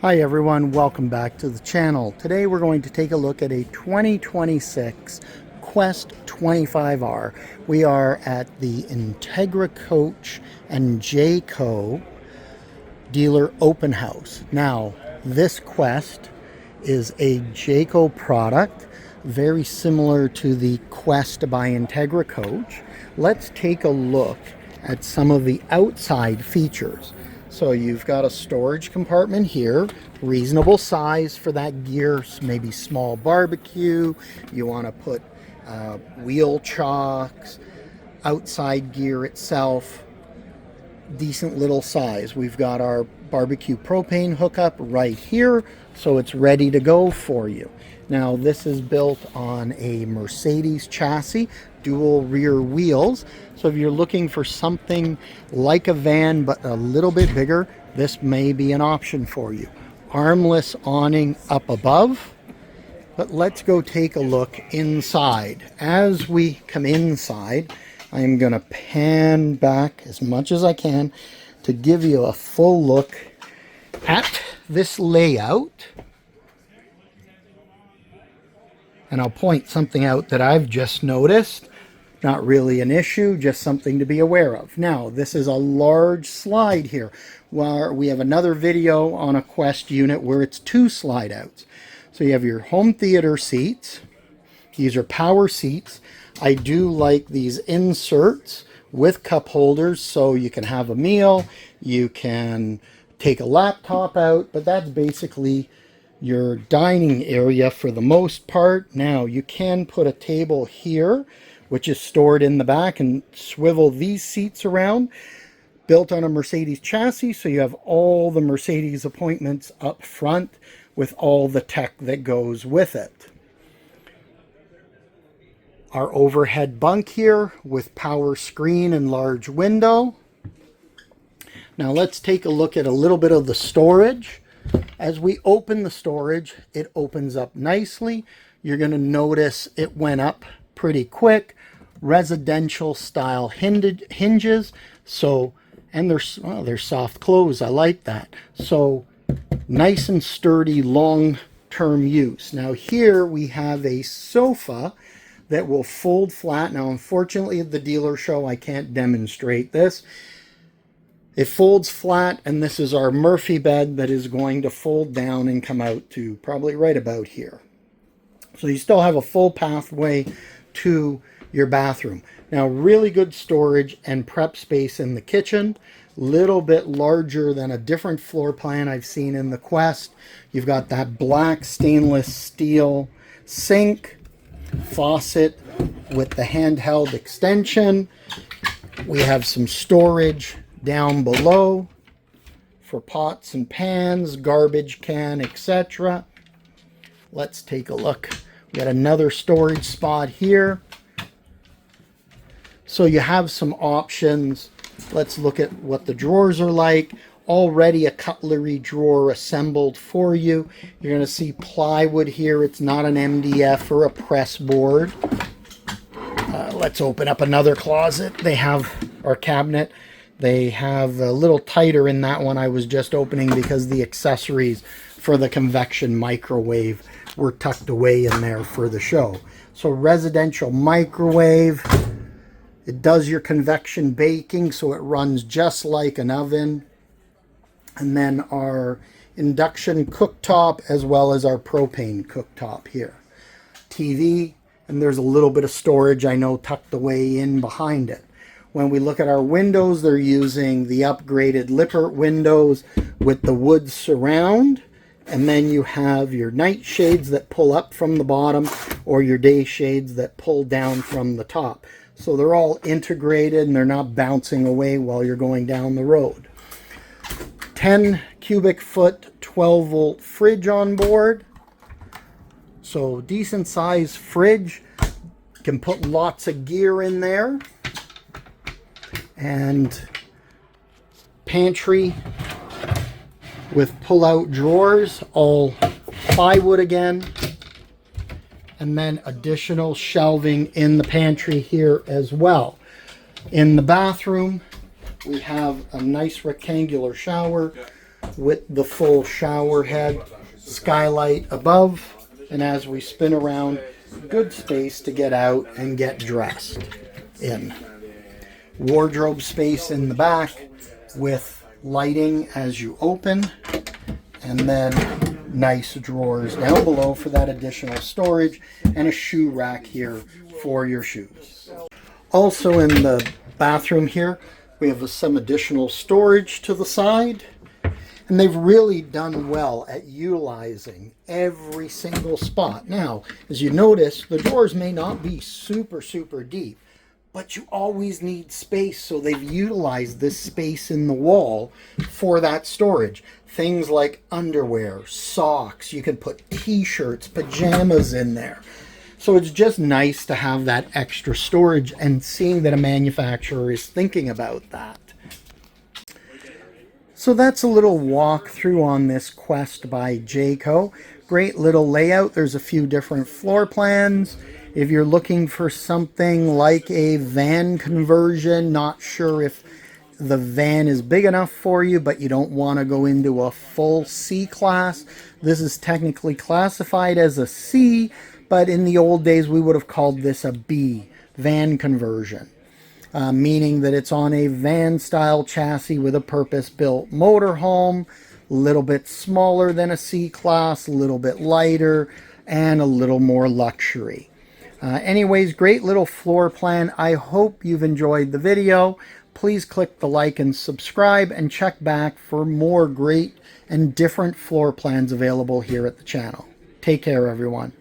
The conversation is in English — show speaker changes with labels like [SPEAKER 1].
[SPEAKER 1] Hi everyone, welcome back to the channel. Today we're going to take a look at a 2026 Quest 25R. We are at the Integra Coach and Jayco dealer open house. Now, this Quest is a Jayco product, very similar to the Quest by Integra Coach. Let's take a look at some of the outside features. So you've got a storage compartment here, reasonable size for that gear, maybe small barbecue, you want to put wheel chocks, outside gear itself, decent little size. We've got our barbecue propane hookup right here, so it's ready to go for you. Now this is built on a Mercedes chassis, dual rear wheels, so if you're looking for something like a van but a little bit bigger, this may be an option for you. Armless awning up above. But let's go take a look inside. As we come inside, I am going to pan back as much as I can to give you a full look at this layout. And I'll point something out that I've just noticed. Not really an issue, just something to be aware of. Now, this is a large slide here, where we have another video on a Quest unit where it's two slide outs. So you have your home theater seats. These are power seats. I do like these inserts with cup holders so you can have a meal, you can take a laptop out, but that's basically your dining area for the most part. Now you can put a table here, which is stored in the back, and swivel these seats around. Built on a Mercedes chassis, so you have all the Mercedes appointments up front with all the tech that goes with it. Our overhead bunk here with power screen and large window. Now let's take a look at a little bit of the storage. As we open the storage, it opens up nicely. You're going to notice it went up pretty quick. Residential style hinges. So, and they're soft close. I like that. So nice and sturdy long-term use. Now here we have a sofa that will fold flat. Now unfortunately at the dealer show I can't demonstrate this. It folds flat, and this is our Murphy bed that is going to fold down and come out to probably right about here. So you still have a full pathway to your bathroom. Now really good storage and prep space in the kitchen. Little bit larger than a different floor plan I've seen in the Quest. You've got that black stainless steel sink, faucet with the handheld extension. We have some storage down below for pots and pans, garbage can, etc. Let's take a look. We got another storage spot here. So you have some options. Let's look at what the drawers are like. Already a cutlery drawer assembled for you. You're going to see plywood here. It's not an MDF or a press board. Let's open up another closet. They have our cabinet. They have a little tighter in that one I was just opening because the accessories for the convection microwave were tucked away in there for the show. So residential microwave. It does your convection baking, so it runs just like an oven. And then our induction cooktop as well as our propane cooktop here. TV, and there's a little bit of storage I know tucked away in behind it. When we look at our windows, they're using the upgraded Lippert windows with the wood surround. And then you have your night shades that pull up from the bottom or your day shades that pull down from the top. So they're all integrated and they're not bouncing away while you're going down the road. 10 cubic foot, 12 volt fridge on board. So decent size fridge. Can put lots of gear in there. And pantry with pull-out drawers, all plywood again. And then additional shelving in the pantry here as well. In the bathroom, we have a nice rectangular shower with the full shower head, skylight above, and as we spin around, good space to get out and get dressed in. Wardrobe space in the back with lighting as you open, and then nice drawers down below for that additional storage, and a shoe rack here for your shoes. Also in the bathroom here, we have some additional storage to the side, and they've really done well at utilizing every single spot. Now, as you notice, the drawers may not be super deep, but you always need space, so they've utilized this space in the wall for that storage. Things like underwear, socks, you can put t-shirts, pajamas in there. So it's just nice to have that extra storage, and seeing that a manufacturer is thinking about that. So that's a little walkthrough on this Quest by Jayco. Great little layout. There's a few different floor plans. If you're looking for something like a van conversion, not sure if the van is big enough for you, but you don't want to go into a full C class, this is technically classified as a C, but in the old days we would have called this a B, van conversion. Meaning that it's on a van style chassis with a purpose-built motorhome, a little bit smaller than a C class, a little bit lighter, and a little more luxury. Anyways, great little floor plan. I hope you've enjoyed the video. Please click the like and subscribe, and check back for more great and different floor plans available here at the channel. Take care, everyone.